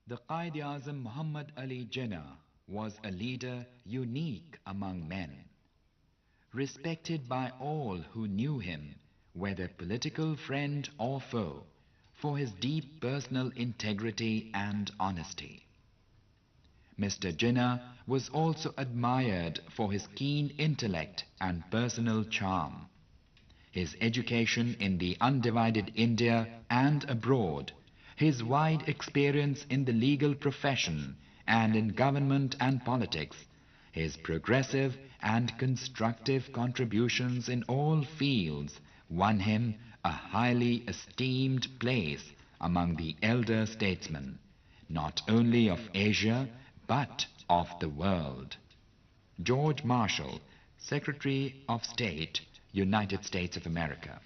The Quaid-e-Azam Muhammad Ali Jinnah was a leader unique among men, respected by all who knew him, whether political friend or foe, for his deep personal integrity and honesty. Mr. Jinnah was also admired for his keen intellect and personal charm. His education in the undivided India and abroad, his wide experience in the legal profession and in government and politics, his progressive and constructive contributions in all fields won him a highly esteemed place among the elder statesmen, not only of Asia but of the world. George Marshall, Secretary of State, United States of America.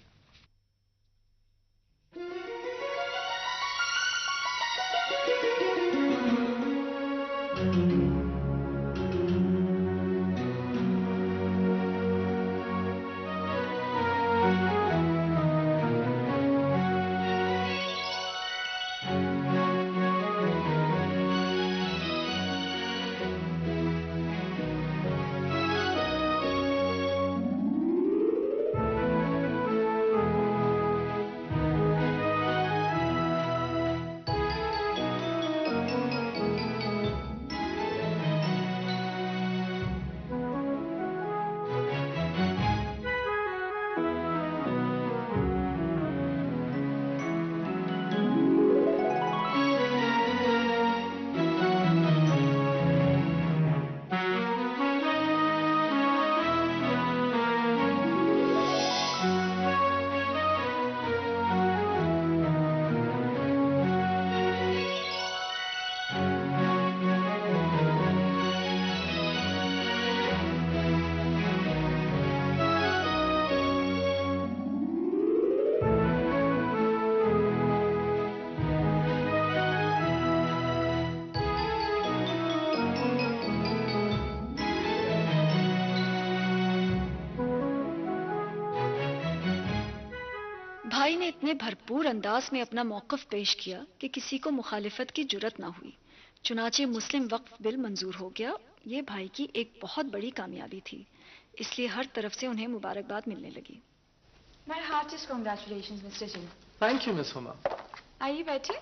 भाई ने इतने भरपूर अंदाज में अपना मौक़िफ़ पेश किया कि किसी को मुखालिफत की जुर्रत ना हुई। चुनाचे मुस्लिम वक्फ बिल मंजूर हो गया। ये भाई की एक बहुत बड़ी कामयाबी थी, इसलिए हर तरफ से उन्हें मुबारकबाद मिलने लगी। My heartiest congratulations, Mr. Jinnah. Thank you, Miss Huma. आइए बैठिए।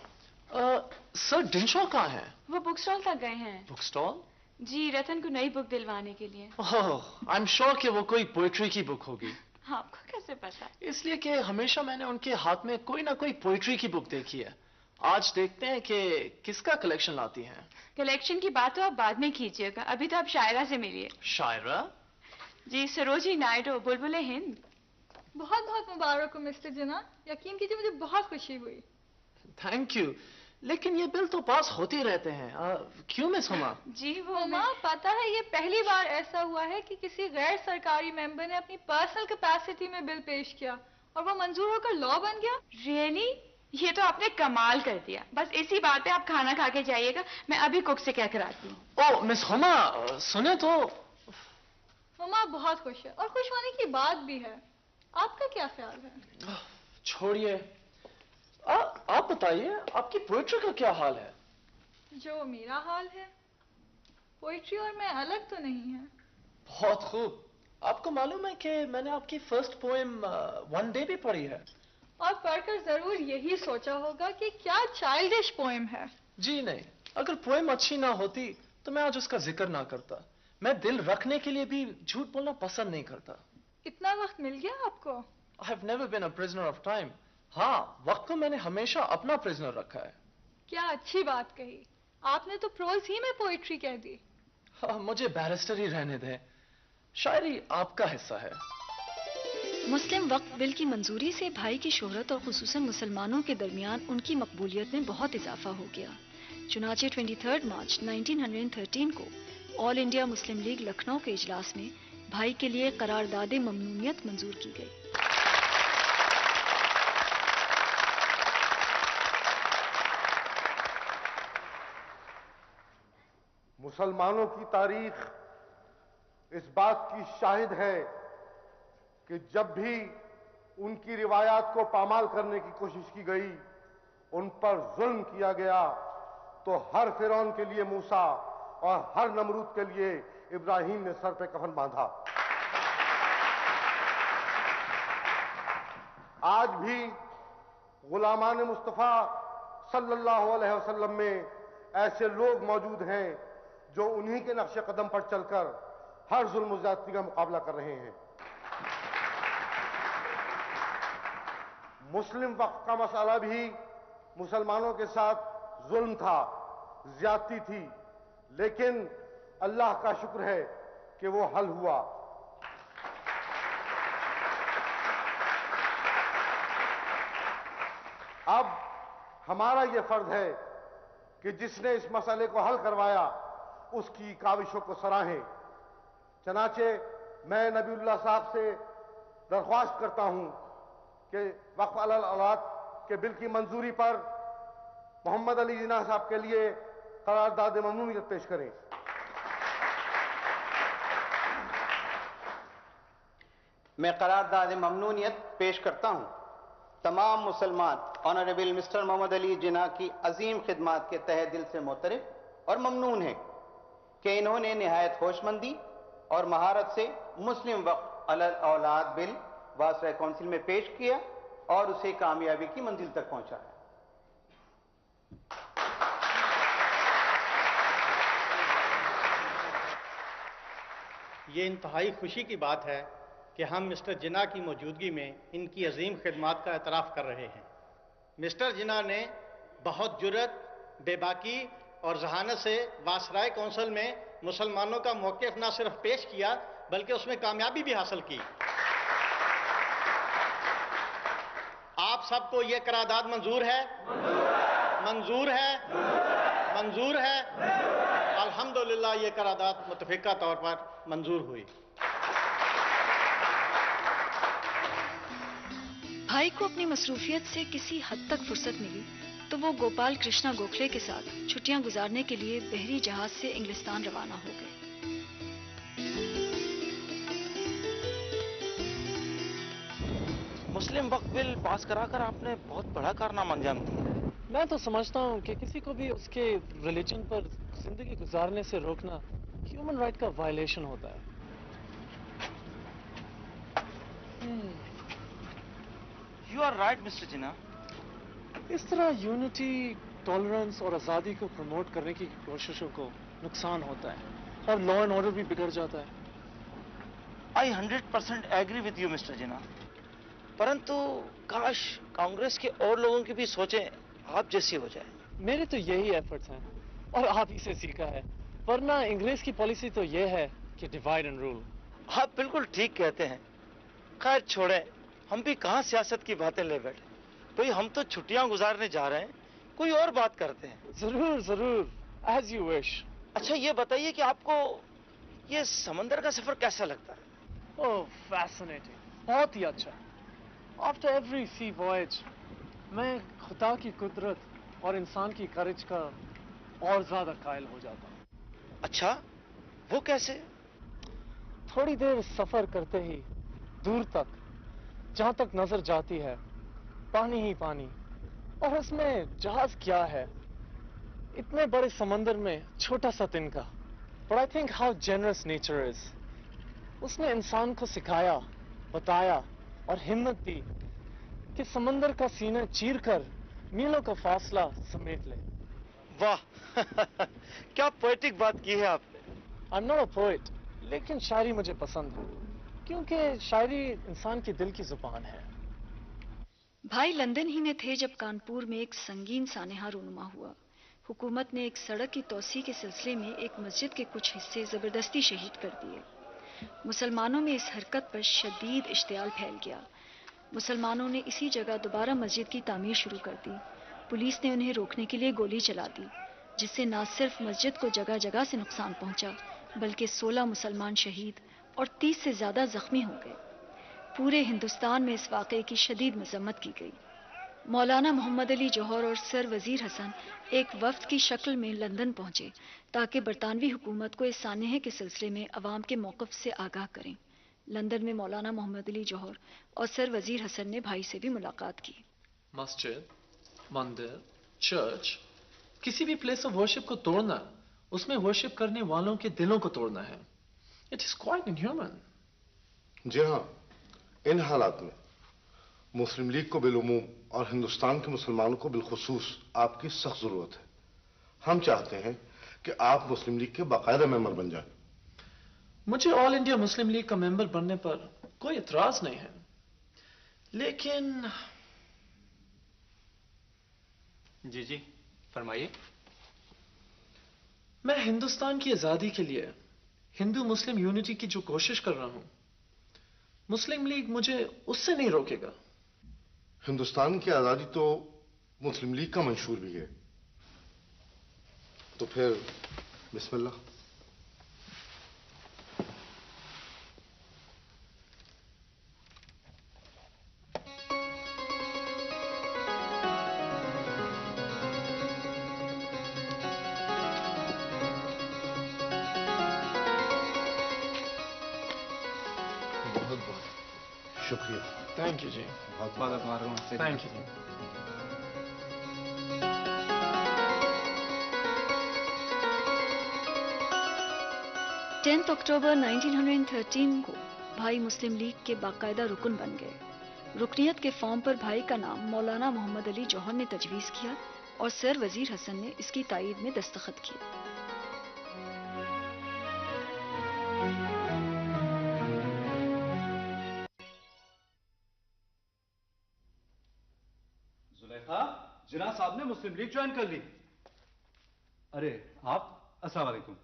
सर डिनशॉ कहाँ हैं? वो बुक स्टॉल तक गए हैं। Book stall? जी, रतन को नई बुक दिलवाने के लिए। ओह, आई एम श्योर कि वो कोई पोएट्री की बुक होगी। आपको कैसे पता? इसलिए कि हमेशा मैंने उनके हाथ में कोई ना कोई पोएट्री की बुक देखी है। आज देखते हैं कि किसका कलेक्शन लाती हैं। कलेक्शन की बात तो आप बाद में कीजिएगा, अभी तो आप शायरा से मिलिए। शायरा? जी, सरोजिनी नायडू, बुलबुले हिंद। बहुत बहुत मुबारक हो मिस्टर जिन्ना, यकीन कीजिए मुझे बहुत खुशी हुई। थैंक यू, लेकिन ये बिल तो पास होते ही रहते हैं। क्यों मिस हुमा? जी वो हुमा, पता है ये पहली बार ऐसा हुआ है कि किसी गैर सरकारी मेंबर ने अपनी पर्सनल कैपेसिटी में बिल पेश किया और वो मंजूर होकर लॉ बन गया। रियली? ये तो आपने कमाल कर दिया। बस इसी बात पे आप खाना खा के जाइएगा, मैं अभी कुक से कह कर आती हूँ। ओह मिस हुमा, सुने तो। हुमा बहुत खुश है और खुश होने की बात भी है। आपका क्या ख्याल है? छोड़िए, आप बताइए आपकी पोएट्री का क्या हाल है? जो मेरा हाल है, पोएट्री और मैं अलग तो नहीं है। बहुत खूब। आपको मालूम है कि मैंने आपकी फर्स्ट पोएम वन डे भी पढ़ी है। और पढ़कर जरूर यही सोचा होगा कि क्या चाइल्डिश पोएम है। जी नहीं, अगर पोएम अच्छी ना होती तो मैं आज उसका जिक्र ना करता। मैं दिल रखने के लिए भी झूठ बोलना पसंद नहीं करता। इतना वक्त मिल गया आपको? I have never been a prisoner of time. हाँ, वक्त को मैंने हमेशा अपना प्रिजनर रखा है। क्या अच्छी बात कही। आपने तो प्रोज ही में पोएट्री कह दी। हाँ, मुझे बैरिस्टर ही रहने दें। शायरी आपका हिस्सा है। मुस्लिम वक्फ बिल की मंजूरी से भाई की शोहरत और खुसूसन मुसलमानों के दरमियान उनकी मकबूलियत में बहुत इजाफा हो गया। चुनाचे 23 मार्च 1913 को all India Muslim league Lucknow के इजलास में भाई के लिए करारदादे ममनूनियत मंजूर की गई। मुसलमानों की तारीख इस बात की शाहिद है कि जब भी उनकी रिवायात को पामाल करने की कोशिश की गई, उन पर जुल्म किया गया, तो हर फिरौन के लिए मूसा और हर नमरूद के लिए इब्राहिम ने सर पे कफन बांधा। आज भी गुलामान मुस्तफा सल्लल्लाहु अलैहि वसल्लम में ऐसे लोग मौजूद हैं जो उन्हीं के नक्शे कदम पर चलकर हर जुल्म ज्यादती का मुकाबला कर रहे हैं। मुस्लिम वक्फ का मसला भी मुसलमानों के साथ जुल्म था, ज्यादती थी, लेकिन अल्लाह का शुक्र है कि वो हल हुआ। अब हमारा यह फर्ज है कि जिसने इस मसले को हल करवाया उसकी काविशों को सराहें। चनाचे मैं नबीउल्लाह साहब से दरख्वास्त करता हूं कि वक्फ अलल औलाद के बिल की मंजूरी पर मोहम्मद अली जिन्ना साहब के लिए करारदाद ममनूनियत पेश करें। मैं करारदाद ममनूनियत पेश करता हूं। तमाम मुसलमान ऑनरेबल मिस्टर मोहम्मद अली जिन्ना की अजीम खिदमात के तहे दिल से मोतरफ और ममनून है कि इन्होंने निहायत होशमंदी और महारत से मुस्लिम वक्फ अलल औलाद बिल वासराय काउंसिल में पेश किया और उसे कामयाबी की मंजिल तक पहुंचाया। ये इंतहाई खुशी की बात है कि हम मिस्टर जिन्ना की मौजूदगी में इनकी अजीम खिदमात का एतराफ़ कर रहे हैं। मिस्टर जिन्ना ने बहुत जुर्रत, बेबाकी और जहानत से वासराय कौंसिल में मुसलमानों का मौक़िफ़ न सिर्फ पेश किया बल्कि उसमें कामयाबी भी हासिल की। आप सबको यह करारदाद मंजूर है? मंजूर है? मंजूर है? अल्हम्दुलिल्लाह ये करारदाद मुतफ़िका तौर पर मंजूर हुई। भाई को अपनी मसरूफियत से किसी हद तक फुर्सत मिली तो वो गोपाल कृष्णा गोखले के साथ छुट्टियां गुजारने के लिए बहरी जहाज से इंग्लिस्तान रवाना हो गए। मुस्लिम वक्फ बिल पास कराकर आपने बहुत बड़ा कारनामा अंजाम दिया। मैं तो समझता हूँ कि किसी को भी उसके रिलीजन पर जिंदगी गुजारने से रोकना ह्यूमन राइट का वायलेशन होता है। यू आर राइट मिस्टर जिन्ना। इस तरह यूनिटी, टॉलरेंस और आज़ादी को प्रमोट करने की कोशिशों को नुकसान होता है और लॉ एंड ऑर्डर भी बिगड़ जाता है। आई 100% एग्री विद यू मिस्टर जिन्ना, परंतु काश कांग्रेस के और लोगों की भी सोचें आप जैसी हो जाए। मेरे तो यही एफर्ट्स हैं और आप ही से सीखा है, वरना अंग्रेज की पॉलिसी तो यह है कि डिवाइड एंड रूल। आप बिल्कुल ठीक कहते हैं। खैर छोड़ें, हम भी कहाँ सियासत की बातें ले बैठे। भाई हम तो छुट्टियां गुजारने जा रहे हैं, कोई और बात करते हैं। जरूर जरूर, एज यू विश। अच्छा ये बताइए कि आपको ये समंदर का सफर कैसा लगता है? ओह फैसिनेटिंग, बहुत ही अच्छा। आफ्टर एवरी सी वॉयज मैं खुदा की कुदरत और इंसान की करेज का और ज्यादा कायल हो जाता हूँ। अच्छा वो कैसे? थोड़ी देर सफर करते ही दूर तक जहां तक नजर जाती है पानी ही पानी, और उसमें जहाज क्या है, इतने बड़े समंदर में छोटा सा तिनका। But I think how generous nature is. उसने इंसान को सिखाया, बताया और हिम्मत दी कि समंदर का सीना चीर कर मीलों का फासला समेट ले। वाह क्या पोएटिक बात की है आपने। I am not a poet, लेकिन शायरी मुझे पसंद है क्योंकि शायरी इंसान के दिल की जुबान है। भाई लंदन ही में थे जब कानपुर में एक संगीन सानेहा रूनुमा हुआ। हुकूमत ने एक सड़क की तोसी के सिलसिले में एक मस्जिद के कुछ हिस्से जबरदस्ती शहीद कर दिए। मुसलमानों में इस हरकत पर शदीद इश्तियाल फैल गया। मुसलमानों ने इसी जगह दोबारा मस्जिद की तामीर शुरू कर दी। पुलिस ने उन्हें रोकने के लिए गोली चला दी, जिससे न सिर्फ मस्जिद को जगह जगह से नुकसान पहुंचा बल्कि 16 मुसलमान शहीद और 30 से ज्यादा जख्मी हो गए। पूरे हिंदुस्तान में इस वाक़े की शदीद मजम्मत की गई। मौलाना मोहम्मद अली जौहर और सर वजीर हसन एक वफ्द की शक्ल में लंदन पहुंचे ताकि बरतानवी हुकूमत को इस सानेहे के सिलसिले में अवाम के मौक़िफ़ से आगाह करें। लंदन में मौलाना मोहम्मद अली जौहर और सर वजीर हसन ने भाई से भी मुलाकात की। मस्जिद, मंदिर, चर्च, किसी भी प्लेस ऑफ वर्शिप को तोड़ना उसमें वर्शिप करने वालों के दिलों को तोड़ना है। It is quite inhuman. जी हाँ, इन हालात में मुस्लिम लीग को बिलुमूम और हिंदुस्तान के मुसलमानों को बिलखुसूस आपकी सख्त जरूरत है। हम चाहते हैं कि आप मुस्लिम लीग के बाकायदा मेंबर बन जाएं। मुझे ऑल इंडिया मुस्लिम लीग का मेंबर बनने पर कोई इतराज नहीं है, लेकिन जी फरमाइए। मैं हिंदुस्तान की आजादी के लिए हिंदू मुस्लिम यूनिटी की जो कोशिश कर रहा हूं, मुस्लिम लीग मुझे उससे नहीं रोकेगा। हिंदुस्तान की आजादी तो मुस्लिम लीग का मंशूर भी है, तो फिर बिस्मिल्लाह। बहुत बहुत शुक्रिया। थैंक यू जी। बहुत थैंक यू जी। 10 अक्टूबर 1913 को भाई मुस्लिम लीग के बाकायदा रुकन बन गए। रुकनियत के फॉर्म पर भाई का नाम मौलाना मोहम्मद अली जौहर ने तजवीज़ किया और सर वजीर हसन ने इसकी तायीद में दस्तखत किए। जुलेखा, जिना साहब ने मुस्लिम लीग ज्वाइन कर ली। अरे आप, अस्सलाम वालेकुम।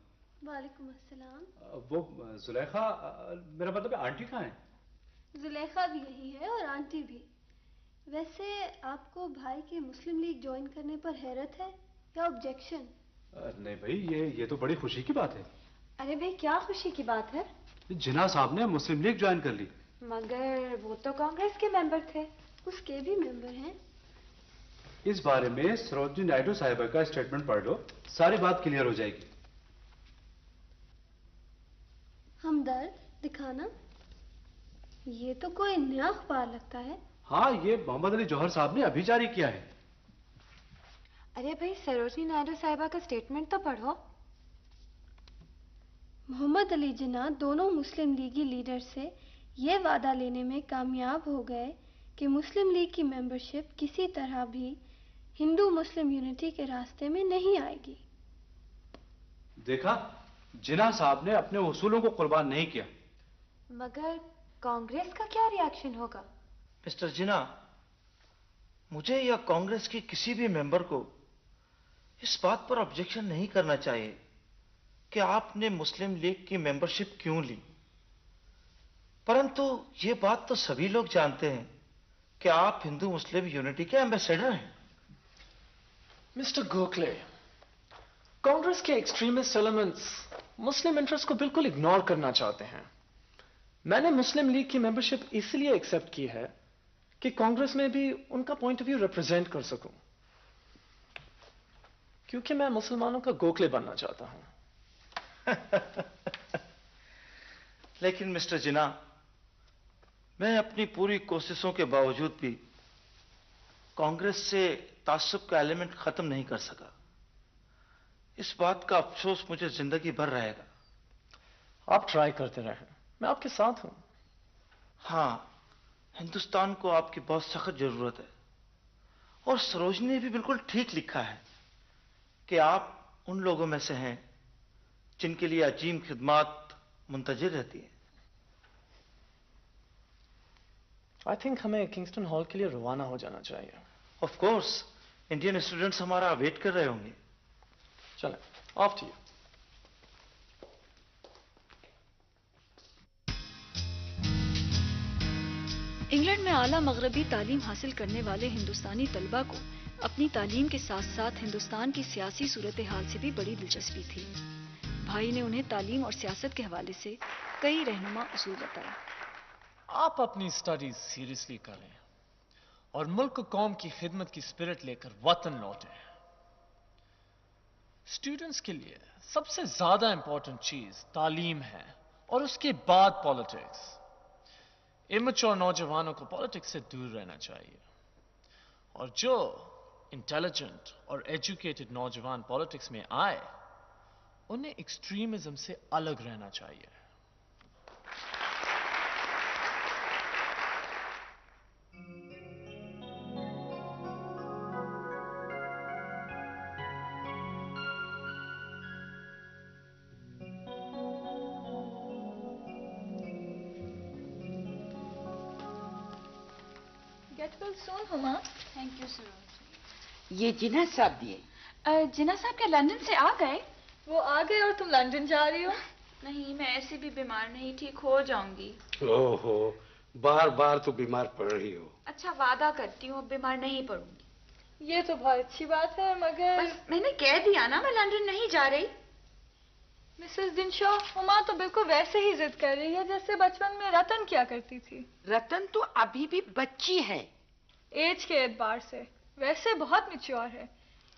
वालेकुम अस्सलाम। वो जुलेखा, मेरा मतलब है आंटी कहाँ है? जुलेखा भी यही है और आंटी भी। वैसे आपको भाई के मुस्लिम लीग ज्वाइन करने पर हैरत है या ऑब्जेक्शन? नहीं भाई, ये तो बड़ी खुशी की बात है। अरे भाई, क्या खुशी की बात है? जिना साहब ने मुस्लिम लीग ज्वाइन कर ली। मगर वो तो कांग्रेस के मेंबर थे। उसके भी मेंबर हैं। इस बारे में सरोजनी नायडू साहिबा का स्टेटमेंट पढ़ लो, सारी बात क्लियर हो जाएगी। हमदर्द दिखाना, ये तो कोई नया अखबार लगता है। हाँ, ये मोहम्मद अली जौहर साहब ने अभी जारी किया है। अरे भाई, सरोजनी नायडू साहिबा का स्टेटमेंट तो पढ़ो। मोहम्मद अली जिन्ना दोनों मुस्लिम लीगी लीडर से ये वादा लेने में कामयाब हो गए कि मुस्लिम लीग की मेंबरशिप किसी तरह भी हिंदू मुस्लिम यूनिटी के रास्ते में नहीं आएगी। देखा, जिना साहब ने अपने उसूलों को कुर्बान नहीं किया। मगर कांग्रेस का क्या रिएक्शन होगा? मिस्टर जिना, मुझे या कांग्रेस के किसी भी मेंबर को इस बात पर ऑब्जेक्शन नहीं करना चाहिए कि आपने मुस्लिम लीग की मेंबरशिप क्यों ली, परंतु ये बात तो सभी लोग जानते हैं कि आप हिंदू मुस्लिम यूनिटी के एम्बेसडर हैं। मिस्टर गोखले, कांग्रेस के एक्सट्रीमिस्ट एलिमेंट्स मुस्लिम इंटरेस्ट को बिल्कुल इग्नोर करना चाहते हैं। मैंने मुस्लिम लीग की मेंबरशिप इसलिए एक्सेप्ट की है कि कांग्रेस में भी उनका पॉइंट ऑफ व्यू रिप्रेजेंट कर सकूं, क्योंकि मैं मुसलमानों का गोखले बनना चाहता हूं। लेकिन मिस्टर जिना, मैं अपनी पूरी कोशिशों के बावजूद भी कांग्रेस से तासुब का एलिमेंट खत्म नहीं कर सका। इस बात का अफसोस मुझे जिंदगी भर रहेगा। आप ट्राई करते रहें, मैं आपके साथ हूं। हाँ, हिंदुस्तान को आपकी बहुत सख्त जरूरत है, और सरोजनी ने भी बिल्कुल ठीक लिखा है कि आप उन लोगों में से हैं जिनके लिए अजीम खिदमत मुंतजिर रहती है। आई थिंक हमें किंगस्टन हॉल के लिए रवाना हो जाना चाहिए। ऑफ कोर्स, इंडियन स्टूडेंट्स हमारा वेट कर रहे होंगे। चलें, ऑफ टू यू। इंग्लैंड में आला मगरबी तालीम हासिल करने वाले हिंदुस्तानी तलबा को अपनी तालीम के साथ साथ हिंदुस्तान की सियासी सूरत हाल से भी बड़ी दिलचस्पी थी। भाई ने उन्हें तालीम और सियासत के हवाले से कई रहनुमा उसूल बताए। आप अपनी स्टडीज सीरियसली करें और मुल्क कौम की खिदमत की स्पिरिट लेकर वतन लौटें। स्टूडेंट्स के लिए सबसे ज्यादा इंपॉर्टेंट चीज तालीम है और उसके बाद पॉलिटिक्स। इमेच्योर नौजवानों को पॉलिटिक्स से दूर रहना चाहिए, और जो इंटेलिजेंट और एजुकेटेड नौजवान पॉलिटिक्स में आए, उन्हें एक्सट्रीमिज्म से अलग रहना चाहिए। Get well soon, Huma. Thank you sir. ये जिन्ना साहब दिए। जिन्ना साहब क्या लंदन से आ गए? वो आ गए और तुम लंदन जा रही हो? नहीं, मैं ऐसे भी बीमार नहीं, ठीक हो जाऊंगी। ओहो, बार बार तो बीमार पड़ रही हो। अच्छा, वादा करती हूँ अब बीमार नहीं पड़ूंगी। ये तो बहुत अच्छी बात है, मगर बस मैंने कह दिया ना, मैं लंदन नहीं जा रही। मिसेस दिनशॉ, हुमा तो बिल्कुल वैसे ही जिद कर रही है जैसे बचपन में रतन क्या करती थी। रतन तो अभी भी बच्ची है। एज के एतबार से वैसे बहुत मैच्योर है।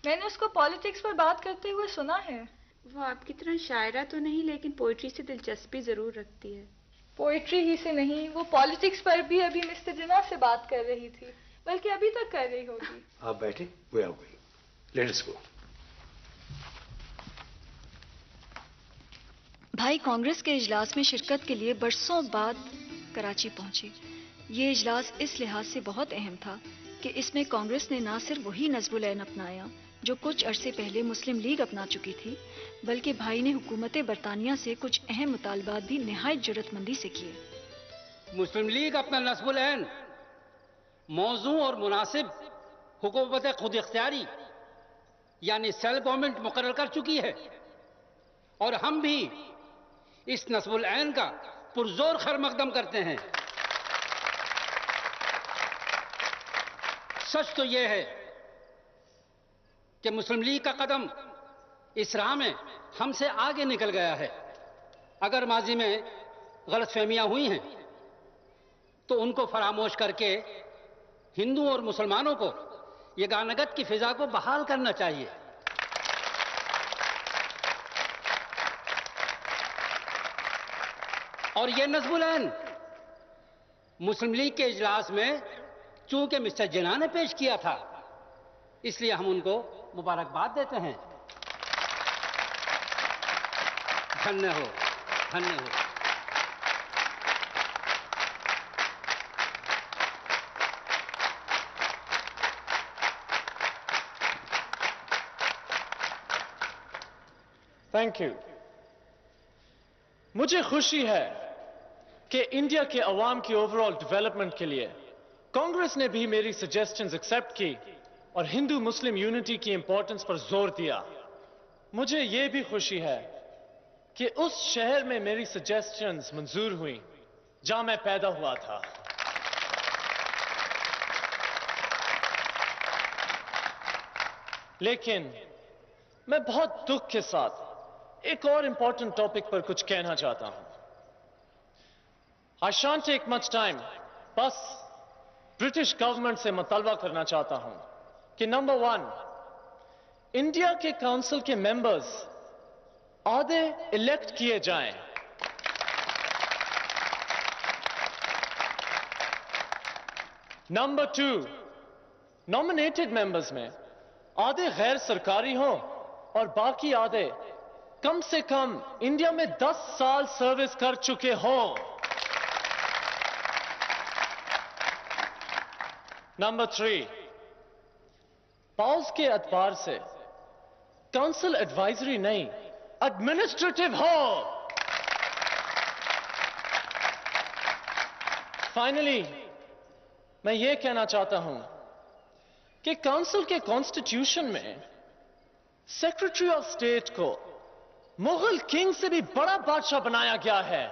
मैंने उसको पॉलिटिक्स पर बात करते हुए सुना है। वो आपकी तरह शायरा तो नहीं, लेकिन पोइट्री से दिलचस्पी जरूर रखती है। पोइट्री ही से नहीं, वो पॉलिटिक्स पर भी अभी मिस्टर जिन्ना से बात कर रही थी, बल्कि अभी तक कर रही होगी। आप बैठे, वे आ गई। Let's go. भाई कांग्रेस के इजलास में शिरकत के लिए बरसों बाद कराची पहुंचे। ये इजलास इस लिहाज से बहुत अहम था कि इसमें कांग्रेस ने न सिर्फ वही नज़्मुल ऐन अपनाया जो कुछ अरसे पहले मुस्लिम लीग अपना चुकी थी, बल्कि भाई ने हुकूमत बरतानिया से कुछ अहम मुतालबात भी निहायत जुर्रतमंदी से किए। मुस्लिम लीग अपना नस्बुल ऐन मौजू और मुनासिब हुकूमत खुद इख्तियारी यानी सेल्फ गवर्नमेंट मुकर्रर कर चुकी है, और हम भी इस नस्बुल ऐन का पुरजोर खैर मकदम करते हैं। सच तो यह है कि मुस्लिम लीग का कदम इस राह में हमसे आगे निकल गया है। अगर माजी में गलतफहमियां हुई हैं तो उनको फरामोश करके हिंदू और मुसलमानों को यगानगत की फिजा को बहाल करना चाहिए। और यह नज़्मुल ऐन मुस्लिम लीग के इजलास में चूंकि मिस्टर जिन्ना ने पेश किया था, इसलिए हम उनको मुबारकबाद देते हैं। धन्य हो, धन्य हो। Thank you. मुझे खुशी है कि इंडिया के अवाम की ओवरऑल डेवलपमेंट के लिए कांग्रेस ने भी मेरी सजेशंस एक्सेप्ट की और हिंदू मुस्लिम यूनिटी की इंपॉर्टेंस पर जोर दिया। मुझे यह भी खुशी है कि उस शहर में मेरी सजेशंस मंजूर हुई जहां मैं पैदा हुआ था। लेकिन मैं बहुत दुख के साथ एक और इंपॉर्टेंट टॉपिक पर कुछ कहना चाहता हूं। I shan't take much time, बस ब्रिटिश गवर्नमेंट से मुतालबा करना चाहता हूं कि नंबर 1, इंडिया के काउंसिल के मेंबर्स आधे इलेक्ट किए जाएं। नंबर 2, नॉमिनेटेड मेंबर्स में आधे गैर सरकारी हों और बाकी आधे कम से कम इंडिया में 10 साल सर्विस कर चुके हों। नंबर 3, पाउस के एतबार से काउंसिल एडवाइजरी नहीं, एडमिनिस्ट्रेटिव हो। फाइनली मैं ये कहना चाहता हूं कि काउंसिल के कॉन्स्टिट्यूशन में सेक्रेटरी ऑफ स्टेट को मुगल किंग से भी बड़ा बादशाह बनाया गया है।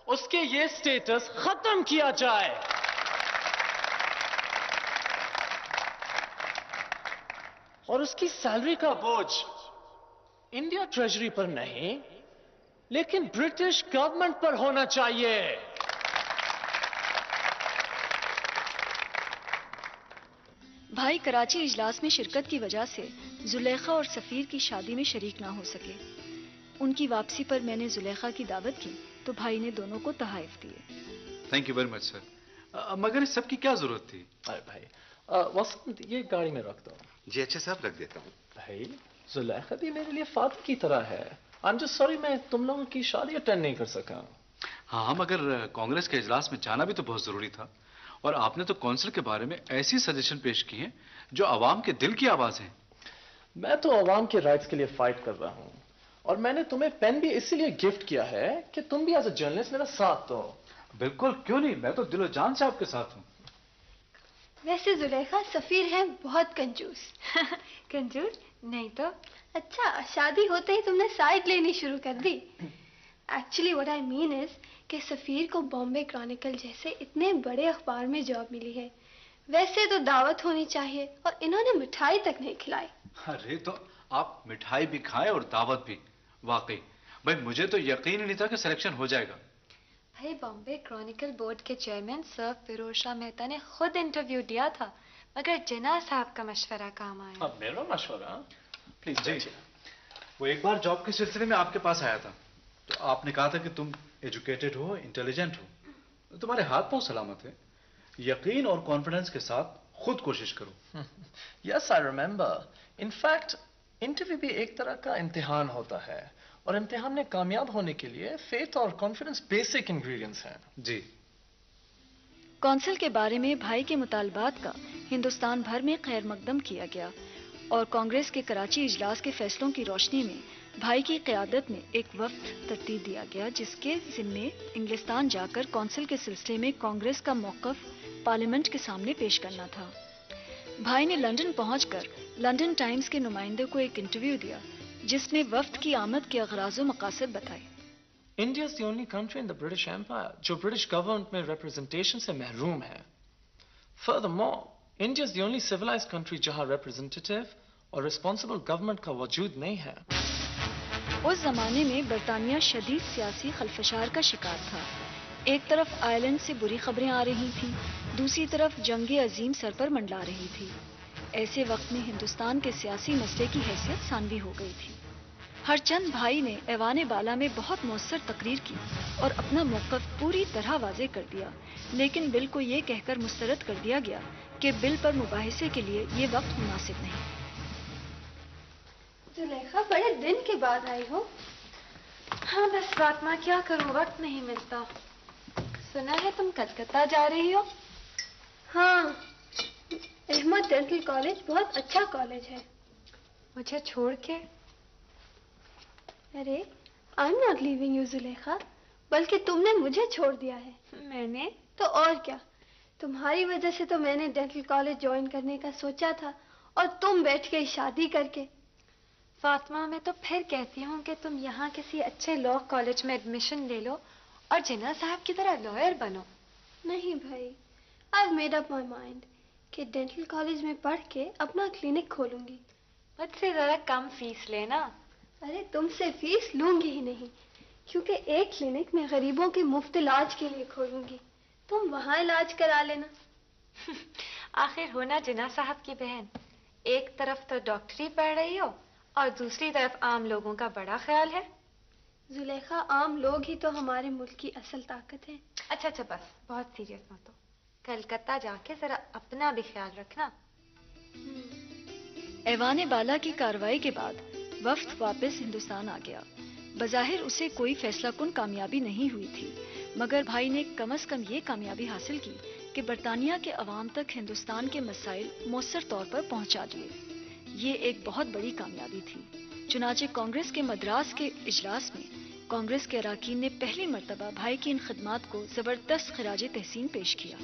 उसके ये स्टेटस खत्म किया जाए। और उसकी सैलरी का बोझ इंडिया ट्रेजरी पर नहीं, लेकिन ब्रिटिश गवर्नमेंट पर होना चाहिए। भाई कराची इजलास में शिरकत की वजह से जुलेखा और सफीर की शादी में शरीक ना हो सके। उनकी वापसी पर मैंने जुलेखा की दावत की तो भाई ने दोनों को तहाइफ दिए। Thank you very much sir. मगर इस सब की क्या जरूरत थी? अरे भाई वसंत, ये गाड़ी में रख दो। जी अच्छा साहब, रख देता हूँ। भाई जुलेखा भी मेरे लिए फादर की तरह है। आई एम जस्ट सॉरी मैं तुम लोगों की शादी अटेंड नहीं कर सका। हाँ, मगर कांग्रेस के इजलास में जाना भी तो बहुत जरूरी था, और आपने तो कौंसिल के बारे में ऐसी सजेशन पेश की हैं जो आवाम के दिल की आवाज है। मैं तो आवाम के राइट्स के लिए फाइट कर रहा हूँ, और मैंने तुम्हें पेन भी इसीलिए गिफ्ट किया है कि तुम भी एज अ जर्नलिस्ट मेरा साथ दो। बिल्कुल, क्यों नहीं, मैं तो दिलो जान से आपके साथ हूँ। वैसे जुलेखा सफीर है बहुत कंजूस। कंजूस नहीं तो। अच्छा, शादी होते ही तुमने साइड लेनी शुरू कर दी। Actually what I mean is कि सफीर को बॉम्बे क्रॉनिकल जैसे इतने बड़े अखबार में जॉब मिली है। वैसे तो दावत होनी चाहिए, और इन्होंने मिठाई तक नहीं खिलाई। अरे तो आप मिठाई भी खाएं और दावत भी। वाकई भाई, मुझे तो यकीन ही नहीं था कि सिलेक्शन हो जाएगा। भाई, बॉम्बे क्रॉनिकल बोर्ड के चेयरमैन सर फिरोज शाह मेहता ने खुद इंटरव्यू दिया था, मगर जिन्ना साहब का मशवरा काम आया। अब मेरा मशवरा? प्लीज जी, वो एक बार जॉब के सिलसिले में आपके पास आया था, तो आपने कहा था कि तुम एजुकेटेड हो, इंटेलिजेंट हो, तुम्हारे हाथ पांव सलामत है, यकीन और कॉन्फिडेंस के साथ खुद कोशिश करो। Yes, I remember. In fact interview भी एक तरह का इम्तिहान होता है, और इम्तिहान में कामयाब होने के लिए फेथ और कॉन्फिडेंस बेसिक इंग्रेडिएंट्स हैं। जी। कौंसिल के बारे में भाई के मुतालबात का हिंदुस्तान भर में खैर मकदम किया गया, और कांग्रेस के कराची इजलास के फैसलों की रोशनी में भाई की क़यादत में एक वफ्द तरतीब दिया गया, जिसके जिम्मे इंग्लिस्तान जाकर कौंसिल के सिलसिले में कांग्रेस का मौक़िफ़ पार्लियामेंट के सामने पेश करना था। भाई ने लंदन पहुंचकर लंदन टाइम्स के नुमाइंदे को एक इंटरव्यू दिया, जिसमें वफ्द की आमद के अगराज़ व मकासद बताए। India is the only country in the British Empire जो ब्रिटिश गवर्नमेंट में रिप्रेजेंटेशन से महरूम है। Furthermore, India is the only civilized country जहां रिप्रेजेंटेटिव और रिस्पॉन्सिबल गवर्नमेंट का वजूद नहीं है। उस जमाने में बरतानिया शदीद सियासी खलफशार का शिकार था। एक तरफ आयरलैंड से बुरी खबरें आ रही थीं, दूसरी तरफ जंग अजीम सर पर मंडला रही थी। ऐसे वक्त में हिंदुस्तान के सियासी मसले की हैसियत सानवी हो गई थी। हरचंद भाई ने ऐवान बाला में बहुत मौसर तकरीर की और अपना मौक़िफ़ पूरी तरह वाज़े कर दिया, लेकिन बिल को ये कहकर मुस्तरद कर दिया गया कि बिल पर मुबाहिसे के लिए ये वक्त मुनासिब नहीं। जुलेखा, बड़े दिन के बाद आई हो। हाँ बस फातिमा, क्या करूँ, वक्त नहीं मिलता। सुना है तुम कलकत्ता जा रही हो? हाँ, अहमद डेंटल कॉलेज बहुत अच्छा कॉलेज है। मुझे छोड़ के? अरे, I am not leaving you Zulekha, बल्कि तुमने मुझे छोड़ दिया है। मैंने? तो और क्या, तुम्हारी वजह से तो मैंने डेंटल कॉलेज ज्वाइन करने का सोचा था, और तुम बैठ गई शादी करके। फातिमा, मैं तो फिर कहती हूँ कि तुम यहाँ किसी अच्छे लॉ कॉलेज में एडमिशन ले लो और जिन्ना साहब की तरह लॉयर बनो। नहीं भाई, I have made up my mind कि डेंटल कॉलेज में पढ़ के अपना क्लिनिक खोलूंगी। मुझसे जरा कम फीस लेना। अरे, तुमसे फीस लूंगी ही नहीं, क्योंकि एक क्लिनिक में गरीबों के मुफ्त इलाज के लिए खोलूंगी। तुम वहाँ इलाज करा लेना। आखिर हो ना जिन्ना साहब की बहन, एक तरफ तो डॉक्टरी पढ़ रही हो और दूसरी तरफ आम लोगों का बड़ा ख्याल है। जुलेखा, आम लोग ही तो हमारे मुल्क की असल ताकत है। अच्छा अच्छा, बस बहुत सीरियस मत हो। कलकत्ता जाके जरा अपना भी ख्याल रखना। ऐवान बाला की कार्रवाई के बाद वफ्द वापस हिंदुस्तान आ गया। बज़ाहिर उसे कोई फैसला कुन कामयाबी नहीं हुई थी, मगर भाई ने कम से कम ये कामयाबी हासिल की कि बरतानिया के अवाम तक हिंदुस्तान के मसाइल मौसर तौर पर पहुंचा दिए। ये एक बहुत बड़ी कामयाबी थी। चुनाचे कांग्रेस के मद्रास के इजलास में कांग्रेस के अरकान ने पहली मर्तबा भाई की इन खिदमात को जबरदस्त खिराज तहसीन पेश किया।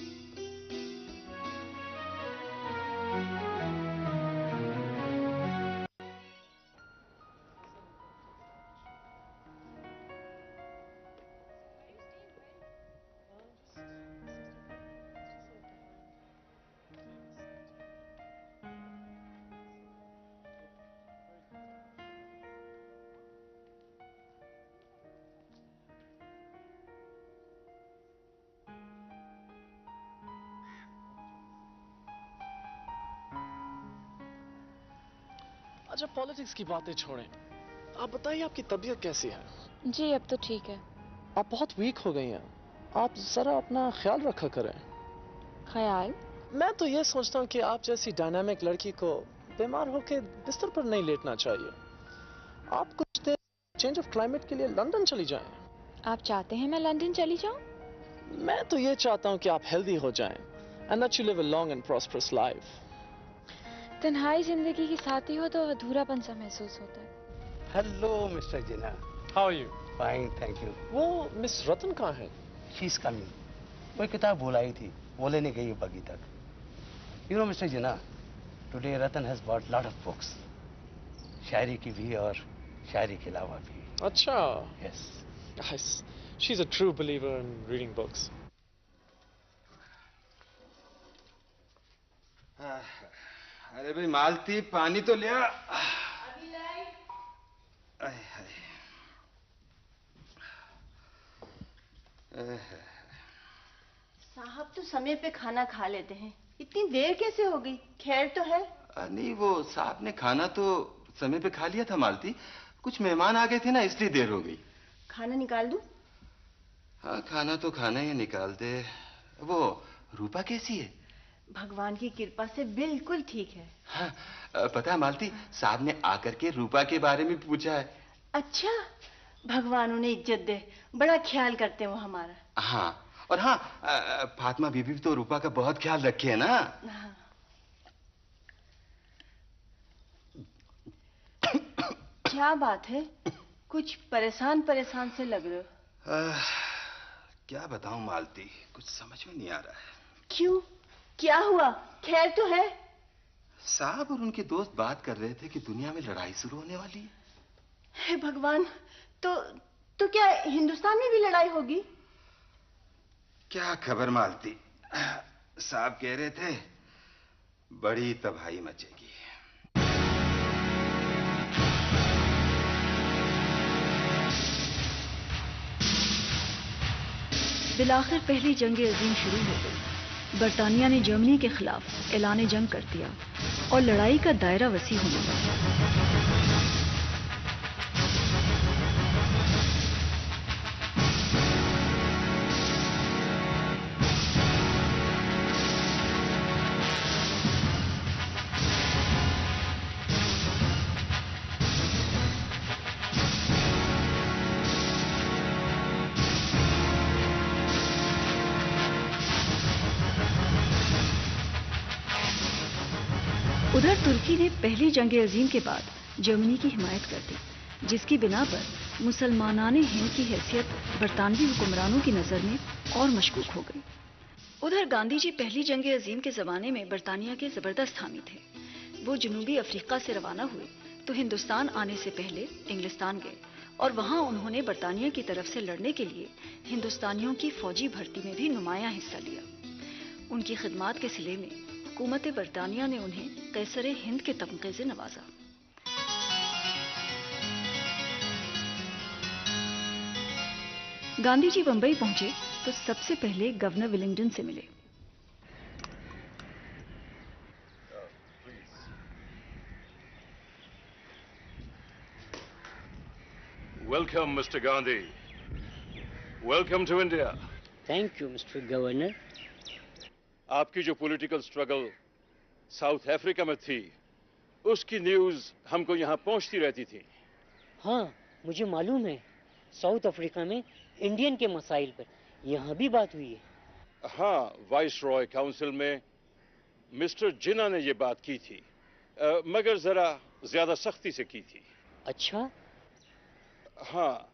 अच्छा, पॉलिटिक्स की बातें छोड़ें, आप बताइए आपकी तबीयत कैसी है? जी अब तो ठीक है। आप बहुत वीक हो गई हैं, आप जरा अपना ख्याल रखा करें। ख्याल? मैं तो ये सोचता हूँ कि आप जैसी डायनामिक लड़की को बीमार होके बिस्तर पर नहीं लेटना चाहिए। आप कुछ देर चेंज ऑफ क्लाइमेट के लिए लंदन चली जाएं। आप चाहते हैं मैं लंदन चली जाऊं? मैं तो ये चाहता हूं कि आप हेल्दी हो जाएं and that you live a long and prosperous life. तन्हाई जिंदगी की साथी हो तो अधूरापन सा महसूस होता है। Hello mister Jinnah. How are you? Fine thank you. वो मिस रतन कहाँ है? She is coming. वो एक किताब भुलाई थी, वो लेने गई है बगी तक। You know mister Jinnah, today Ratan has bought lot of books, शायरी की भी और शायरी के अलावा भी। अच्छा। Yes. Yes. She's a true believer in reading books. अरे भाई मालती, पानी तो ले आ। अभी लाई। साहब तो समय पे खाना खा लेते हैं, इतनी देर कैसे हो गई? खैर तो है? नहीं, वो साहब ने खाना तो समय पे खा लिया था मालती, कुछ मेहमान आ गए थे ना, इसलिए देर हो गई। खाना निकाल दूं? हाँ, खाना तो खाना ही निकाल दे। वो रूपा कैसी है? भगवान की कृपा से बिल्कुल ठीक है। हाँ, पता है मालती, साहब ने आकर के रूपा के बारे में पूछा है। अच्छा, भगवान उन्हें इज्जत दे, बड़ा ख्याल करते हैं वो हमारा। हाँ, और हाँ, फातिमा बीबी भी तो रूपा का बहुत ख्याल रखे है ना। हाँ। क्या बात है, कुछ परेशान परेशान से लग रहे हो। क्या बताऊं मालती, कुछ समझ में नहीं आ रहा है। क्यों, क्या हुआ? खैर तो है? साहब और उनके दोस्त बात कर रहे थे कि दुनिया में लड़ाई शुरू होने वाली है। हे भगवान, तो क्या हिंदुस्तान में भी लड़ाई होगी? क्या खबर मालती, साहब कह रहे थे बड़ी तबाही मचेगी। बिलाखिर पहली जंग अजीम शुरू हो गई। बरतानिया ने जर्मनी के खिलाफ ऐलान जंग कर दिया और लड़ाई का दायरा वसी होने लगा। उधर तुर्की ने पहली जंग अजीम के बाद जर्मनी की हिमायत कर दी, जिसकी बिना पर मुसलमानाने हिंद की हैसियत बरतानवी हुक्मरानों की नजर में और मशकूक हो गई। उधर गांधी जी पहली जंग अजीम के जमाने में बरतानिया के जबरदस्त हामी थे। वो जनूबी अफ्रीका से रवाना हुए तो हिंदुस्तान आने से पहले इंग्लिस्तान गए और वहां उन्होंने बरतानिया की तरफ से लड़ने के लिए हिंदुस्तानियों की फौजी भर्ती में भी नुमायां हिस्सा लिया। उनकी खिदमात के सिले में हुकूमत बरतानिया ने उन्हें कैसरे हिंद के तमगे से नवाजा। गांधी जी बंबई पहुंचे तो सबसे पहले गवर्नर विलिंगडन से मिले। Welcome, Mr. Gandhi. Welcome to India. Thank you, Mr. Governor. आपकी जो पॉलिटिकल स्ट्रगल साउथ अफ्रीका में थी, उसकी न्यूज़ हमको यहाँ पहुँचती रहती थी। हाँ, मुझे मालूम है। साउथ अफ्रीका में इंडियन के मसाइल पर यहाँ भी बात हुई है। हाँ, वाइस रॉय काउंसिल में मिस्टर जिना ने ये बात की थी, मगर जरा ज्यादा सख्ती से की थी। अच्छा? हाँ,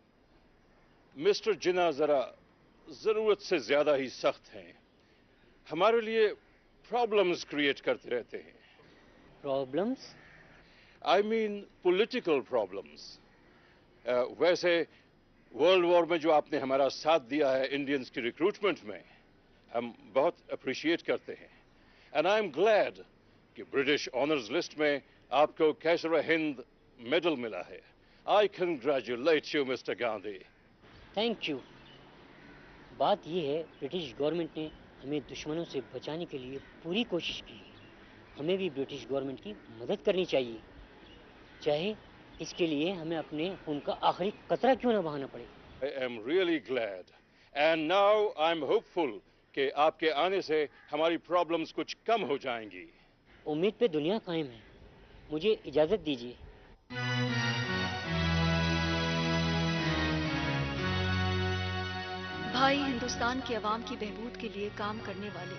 मिस्टर जिना जरा जरूरत से ज्यादा ही सख्त हैं। हमारे लिए प्रॉब्लम्स क्रिएट करते रहते हैं। Problems? I mean political problems. वैसे वर्ल्ड वॉर में जो आपने हमारा साथ दिया है इंडियंस की रिक्रूटमेंट में, हम बहुत अप्रिशिएट करते हैं। एंड आई एम ग्लैड कि ब्रिटिश ऑनर्स लिस्ट में आपको कैसर हिंद मेडल मिला है। आई congratulate you mister Gandhi. Thank you. बात यह है, ब्रिटिश गवर्नमेंट ने हमें दुश्मनों से बचाने के लिए पूरी कोशिश की है। हमें भी ब्रिटिश गवर्नमेंट की मदद करनी चाहिए, चाहे इसके लिए हमें अपने खून का आखिरी कतरा क्यों ना बहाना पड़े। I am really glad and now I am hopeful कि आपके आने से हमारी प्रॉब्लम्स कुछ कम हो जाएंगी। उम्मीद पे दुनिया कायम है। मुझे इजाज़त दीजिए। भाई हिंदुस्तान की आवाम की बहबूद के लिए काम करने वाले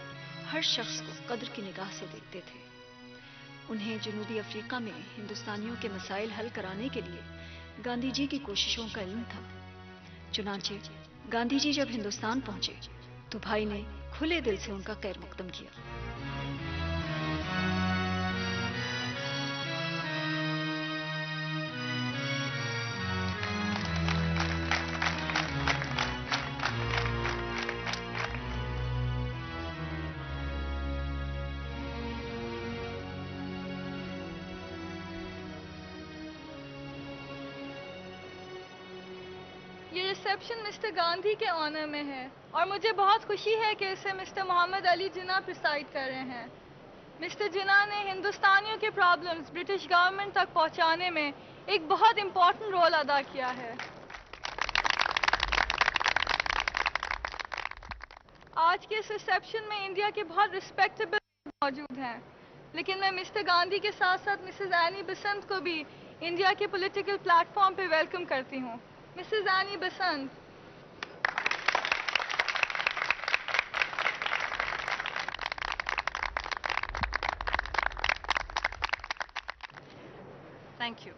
हर शख्स को कद्र की निगाह से देखते थे। उन्हें जनूबी अफ्रीका में हिंदुस्तानियों के मसाइल हल कराने के लिए गांधी जी की कोशिशों का इल्म था। चुनांचे गांधी जी जब हिंदुस्तान पहुंचे तो भाई ने खुले दिल से उनका खैर मकदम किया। ये रिसेप्शन मिस्टर गांधी के ऑनर में है और मुझे बहुत खुशी है कि इसे मिस्टर मोहम्मद अली जिन्ना प्रिसाइड कर रहे हैं। मिस्टर जिन्ना ने हिंदुस्तानियों के प्रॉब्लम्स ब्रिटिश गवर्नमेंट तक पहुंचाने में एक बहुत इम्पोर्टेंट रोल अदा किया है। आज के इस रिसेप्शन में इंडिया के बहुत रिस्पेक्टेबल मौजूद हैं, लेकिन मैं मिस्टर गांधी के साथ साथ मिसेस एनी बसंत को भी इंडिया के पॉलिटिकल प्लेटफॉर्म पे वेलकम करती हूँ। Mrs any Basant. Thank you.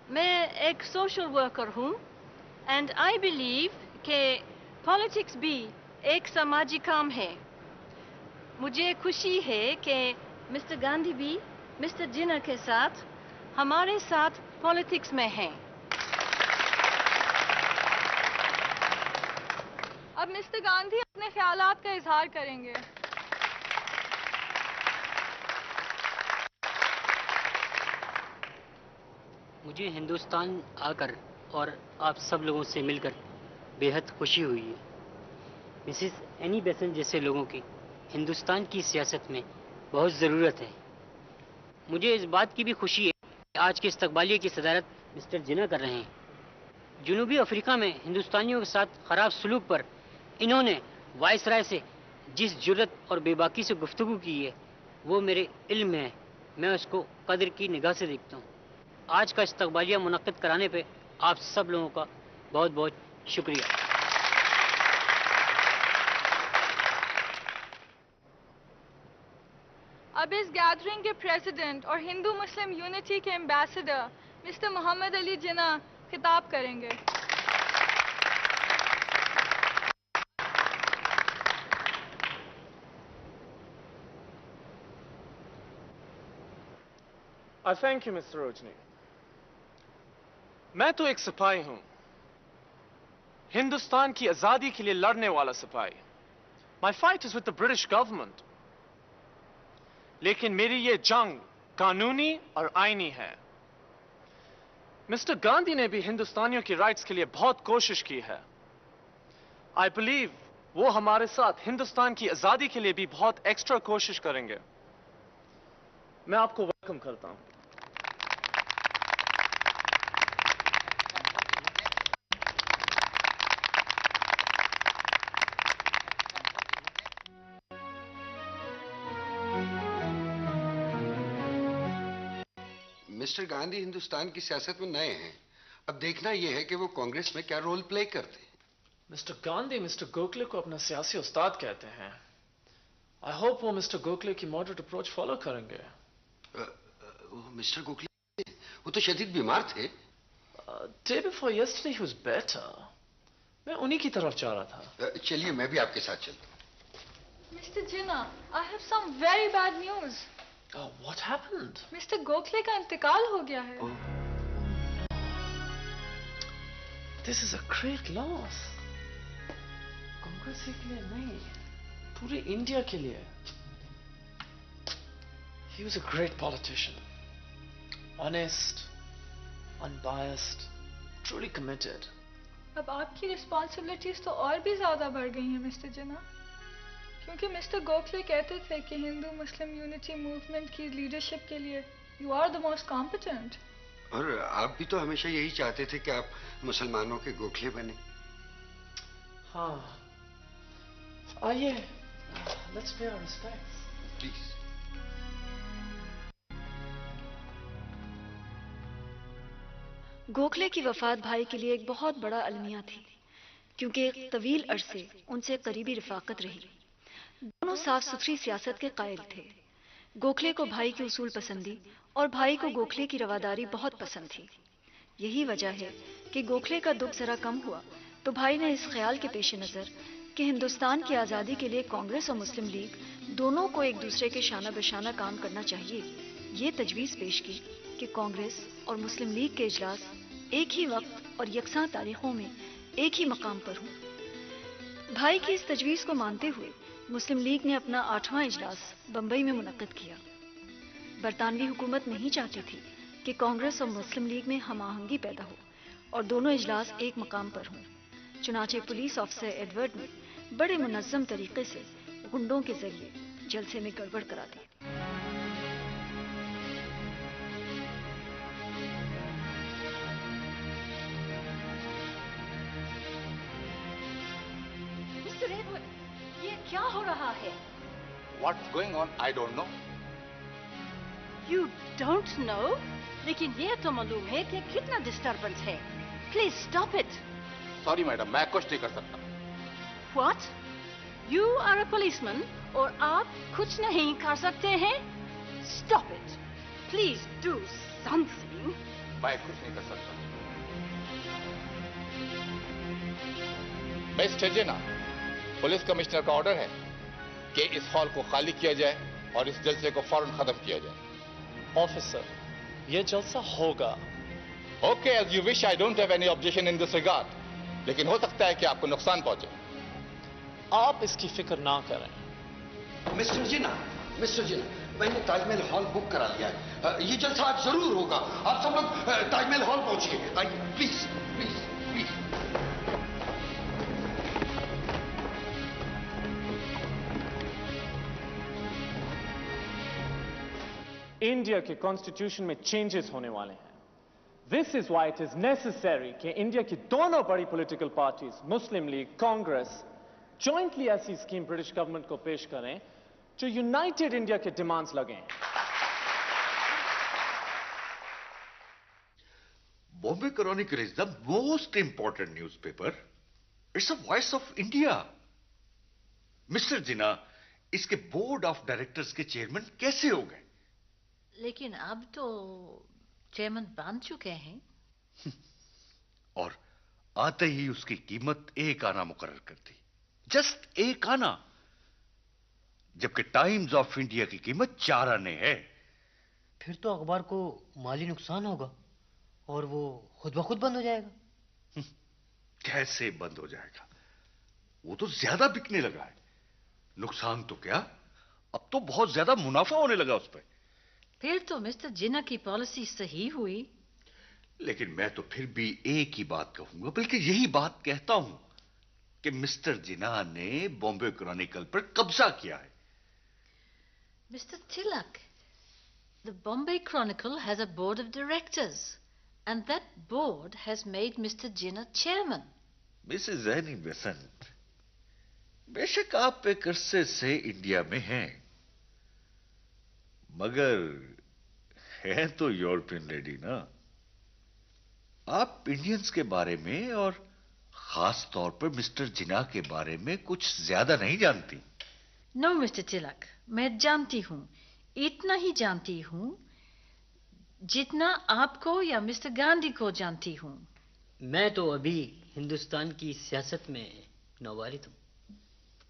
मैं एक सोशल वर्कर हूँ एंड आई बिलीव कि पॉलिटिक्स भी एक समाजी काम है। मुझे खुशी है कि मिस्टर गांधी भी मिस्टर जिन्ना के साथ हमारे साथ पॉलिटिक्स में हैं। अब मिस्टर गांधी अपने ख्यालात का इजहार करेंगे। मुझे हिंदुस्तान आकर और आप सब लोगों से मिलकर बेहद खुशी हुई है। मिसेस एनी बेसेंट जैसे लोगों की हिंदुस्तान की सियासत में बहुत ज़रूरत है। मुझे इस बात की भी खुशी है कि आज के इस्तकबालिये की सदारत मिस्टर जिन्ना कर रहे हैं। जनूबी अफ्रीका में हिंदुस्तानियों के साथ ख़राब सलूक पर इन्होंने वायसराय से जिस जुर्रत और बेबाकी से गुफ्तगू की है वो मेरे इल्म में है। मैं उसको कदर की निगाह से देखता हूँ। आज का इस्तकबालिया मुनक्किद कराने पे आप सब लोगों का बहुत बहुत शुक्रिया। अब इस गैदरिंग के प्रेसिडेंट और हिंदू मुस्लिम यूनिटी के एम्बेसडर मिस्टर मोहम्मद अली जिन्ना खिताब करेंगे। थैंक यू मिस्टर रोजनी। मैं तो एक सिपाही हूं, हिंदुस्तान की आजादी के लिए लड़ने वाला सिपाही। माई fight is with the British government, लेकिन मेरी ये जंग कानूनी और आईनी है। मिस्टर गांधी ने भी हिंदुस्तानियों की राइट्स के लिए बहुत कोशिश की है। आई बिलीव वो हमारे साथ हिंदुस्तान की आजादी के लिए भी बहुत एक्स्ट्रा कोशिश करेंगे। मैं आपको वेलकम करता हूं। मिस्टर गांधी हिंदुस्तान की सियासत में नए हैं। अब देखना यह है कि वो कांग्रेस में क्या रोल प्ले करते हैं। मिस्टर गांधी मिस्टर गोखले को अपना सियासी उस्ताद कहते हैं। आई होप वो मिस्टर गोखले की मॉडरेट अप्रोच फॉलो करेंगे। मिस्टर गोखले वो तो शदीद बीमार थे। Day before yesterday he was better. मैं उन्हीं की तरफ जा रहा था। चलिए मैं भी आपके साथ चलता हूं। Mister Jinnah, I have some very bad news. What happened? Mister Gokhale का इंतकाल हो गया है। This is a great loss. Congress के लिए नहीं, पूरे इंडिया के लिए। He was a great politician, honest, unbiased, truly committed. अब आपकी रिस्पॉन्सिबिलिटीज तो और भी ज्यादा बढ़ गई हैं मिस्टर जिन्ना, क्योंकि मिस्टर गोखले कहते थे कि हिंदू मुस्लिम यूनिटी मूवमेंट की लीडरशिप के लिए you are the most competent. और आप भी तो हमेशा यही चाहते थे कि आप मुसलमानों के गोखले बने। हाँ, आइए, लेट्स पे आवर रिस्पेक्ट्स। प्लीज। गोखले की वफात भाई के लिए एक बहुत बड़ा अलमिया थी, क्योंकि एक तवील अरसे उनसे करीबी रफाकत रही। दोनों साफ सुथरी सियासत के कायल थे। गोखले को भाई की उसूल पसंदी और भाई को गोखले की रवादारी बहुत पसंद थी। यही वजह है कि गोखले का दुख जरा कम हुआ तो भाई ने इस ख्याल के पेश नज़र कि हिंदुस्तान की आज़ादी के लिए कांग्रेस और मुस्लिम लीग दोनों को एक दूसरे के शाना बशाना काम करना चाहिए, ये तजवीज़ पेश की कि कांग्रेस और मुस्लिम लीग के इजलास एक ही वक्त और यकसां तारीखों में एक ही मकाम पर हों। भाई की इस तजवीज़ को मानते हुए मुस्लिम लीग ने अपना 8वां इजलास बंबई में मुनक्किद किया। बरतानवी हुकूमत नहीं चाहती थी कि कांग्रेस और मुस्लिम लीग में हमाहंगी पैदा हो और दोनों इजलास एक मकाम पर हों। चुनाचे पुलिस ऑफिसर एडवर्ड ने बड़े मुनज़्ज़म तरीके से गुंडों के जरिए जलसे में गड़बड़ करा दी। मिस्टर एडवर्ड, ये क्या हो रहा है? What's going on? I don't know. You don't know? लेकिन ये तो मालूम है कि कितना डिस्टर्बेंस है। Please stop it. Sorry madam, मैं कुछ नहीं कर सकता। What? You are a policeman और आप कुछ नहीं कर सकते हैं? Stop it. Please do something. मैं कुछ नहीं कर सकता। मिस्टर जिना, पुलिस कमिश्नर का ऑर्डर है कि इस हॉल को खाली किया जाए और इस जलसे को फौरन खत्म किया जाए। ऑफिसर, ये जलसा होगा। Okay, as you wish. I don't have any objection in this regard, लेकिन हो सकता है कि आपको नुकसान पहुंचे। आप इसकी फिक्र ना करें। मिस्टर जिना, मैंने ताजमहल हॉल बुक करा लिया है। ये जलसा आज जरूर होगा। आप सब लोग ताजमहल हॉल पहुंचिए। Please please please. इंडिया के कॉन्स्टिट्यूशन में चेंजेस होने वाले हैं। This is why it is necessary कि इंडिया की दोनों बड़ी political parties, Muslim League, Congress, jointly ऐसी स्कीम ब्रिटिश गवर्नमेंट को पेश करें जो यूनाइटेड इंडिया के डिमांड्स लगें। Bombay Chronicle is the most important newspaper. It's a voice of India. Mister Jinnah इसके बोर्ड ऑफ डायरेक्टर्स के चेयरमैन कैसे हो गए? लेकिन अब तो चेयरमैन बन चुके हैं। और आते ही उसकी कीमत 1 आना मुकर्रर कर दी। जस्ट 1 आना, जबकि टाइम्स ऑफ इंडिया की कीमत 4 आने है। फिर तो अखबार को माली नुकसान होगा और वो खुद ब खुद बंद हो जाएगा। कैसे बंद हो जाएगा? वो तो ज्यादा बिकने लगा है। नुकसान तो क्या, अब तो बहुत ज्यादा मुनाफा होने लगा उस पर। फिर तो मिस्टर जिना की पॉलिसी सही हुई। लेकिन मैं तो फिर भी एक ही बात कहूंगा, बल्कि यही बात कहता हूं कि मिस्टर जिना ने बॉम्बे क्रॉनिकल पर कब्जा किया है। Mister Tilak, the Bombay Chronicle has a board of directors and that board has made mister Jinnah chairman. Mrs Annie Besant, बेशक आप एक अरसे से इंडिया में हैं, मगर है तो यूरोपियन लेडी ना। आप इंडियंस के बारे में और खास तौर पर मिस्टर जिना के बारे में कुछ ज्यादा नहीं जानती। नो मिस्टर तिलक, मैं जानती हूं, इतना ही जानती हूं जितना आपको या मिस्टर गांधी को जानती हूं। मैं तो अभी हिंदुस्तान की सियासत में नौवारिद हूं।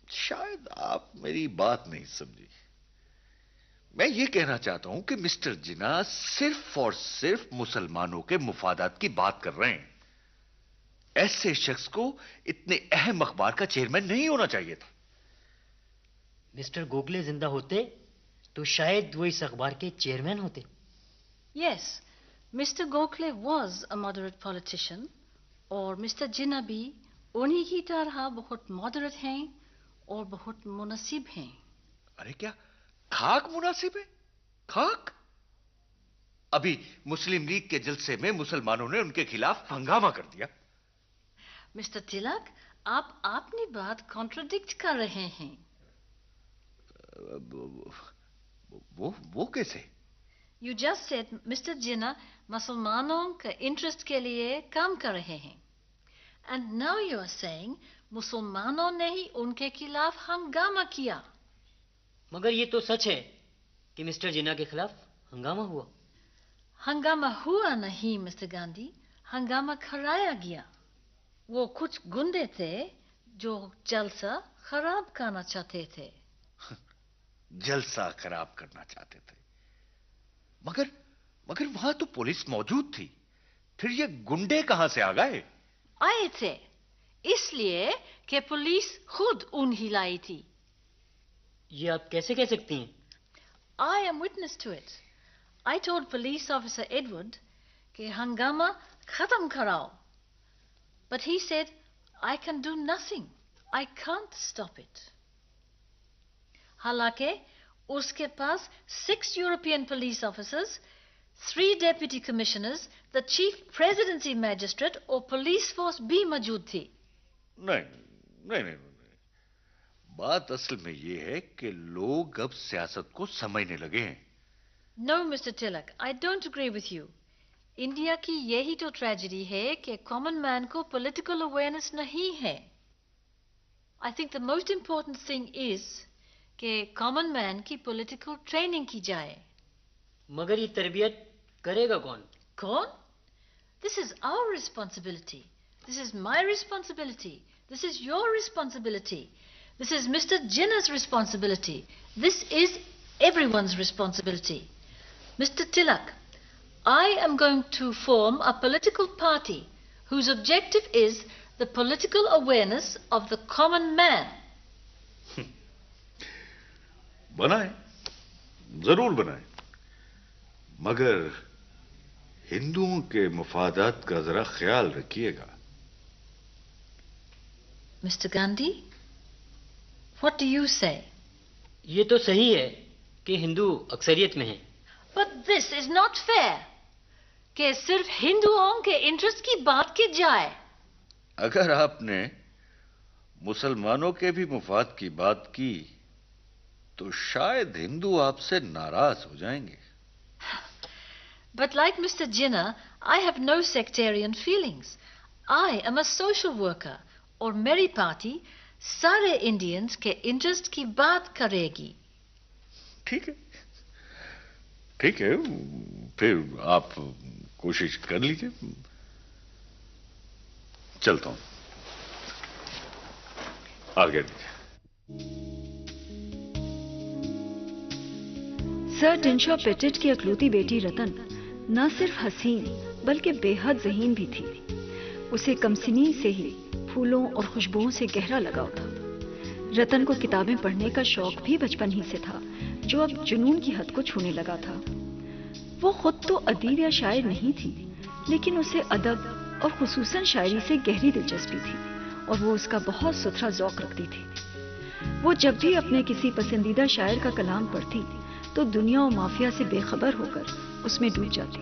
शायद आप मेरी बात नहीं समझी। मैं ये कहना चाहता हूं कि मिस्टर जिना सिर्फ और सिर्फ मुसलमानों के मुफादात की बात कर रहे हैं। ऐसे शख्स को इतने अहम अखबार का चेयरमैन नहीं होना चाहिए था। मिस्टर गोखले जिंदा होते तो शायद वो इस अखबार के चेयरमैन होते। Yes, Mr. Gokhale was a moderate politician और मिस्टर जिना भी उन्हीं की तरह बहुत मॉडरेट हैं और बहुत मुनासिब हैं। अरे क्या खाक मुनासिब है? खाक? अभी मुस्लिम लीग के जलसे में मुसलमानों ने उनके खिलाफ हंगामा कर दिया। मिस्टर तिलक, आप अपनी बात कॉन्ट्रडिक्ट कर रहे हैं। वो कैसे? You just said Mr. Jinnah मुसलमानों का इंटरेस्ट के लिए काम कर रहे हैं। And now you are saying मुसलमानों ने ही उनके खिलाफ हंगामा किया। मगर ये तो सच है कि मिस्टर जिन्ना के खिलाफ हंगामा हुआ। हंगामा हुआ नहीं मिस्टर गांधी, हंगामा कराया गया। वो कुछ गुंडे थे जो जलसा खराब करना चाहते थे। जलसा खराब करना चाहते थे, मगर वहां तो पुलिस मौजूद थी, फिर ये गुंडे कहां से आ गए? आए थे इसलिए कि पुलिस खुद उन्हें लाई थी। ये आप कैसे कह सकती हैं? I am witness to it. I told police officer Edward कि हंगामा खत्म कराओ, but he said I can do nothing. I can't stop it. हालांकि उसके पास 6 European police officers, 3 deputy commissioners, the chief presidency magistrate और police force भी मौजूद थी। नहीं, बात असल में ये है कि लोग अब सियासत को समझने लगे हैं। No, Mr. Tilak, I don't agree with you. India की यही तो ट्रेजेडी है कि कॉमन मैन को पॉलिटिकल अवेयरनेस नहीं है। I think the most important thing is कि कॉमन मैन की पॉलिटिकल ट्रेनिंग की जाए। मगर ये तरबियत करेगा कौन? This is our responsibility. This is my responsibility. This is your responsibility. This is Mr. Jinnah's responsibility. This is everyone's responsibility. Mr. Tilak, I am going to form a political party whose objective is the political awareness of the common man. बनाए, जरूर बनाए, मगर हिंदुओं के मुफादात का जरा ख्याल रखिएगा। Mr. Gandhi, what do you say? ये तो सही है कि हिंदू अक्सरियत में हैं। But this is not fair. कि सिर्फ हिंदुओं के इंटरेस्ट की बात की जाए। अगर आपने मुसलमानों के भी मुफाद की बात की तो शायद हिंदू आपसे नाराज हो जाएंगे। But like Mr. Jinnah, I have no sectarian feelings. I am a social worker और मेरी पार्टी सारे इंडियंस के इंटरेस्ट की बात करेगी। ठीक है, फिर आप कोशिश कर लीजिए। चलता हूं, आगे दीजिए। सर डिनशॉ पेटिट की अकलौती बेटी रतन न सिर्फ हसीन बल्कि बेहद ज़हीन भी थी। उसे कमसिनी से ही फूलों और खुशबुओं से गहरा लगाव था। रतन को किताबें पढ़ने का शौक भी बचपन ही से था, जो अब जुनून की हद को छूने लगा था। वो खुद तो अदीब या शायर नहीं थी, लेकिन उसे अदब और खुसूसन शायरी से गहरी दिलचस्पी थी और वो उसका बहुत सुथरा ज़ौक़ रखती थी। वो जब भी अपने किसी पसंदीदा शायर का कलाम पढ़ती तो दुनिया और माफिया से बेखबर होकर उसमें डूब जाती।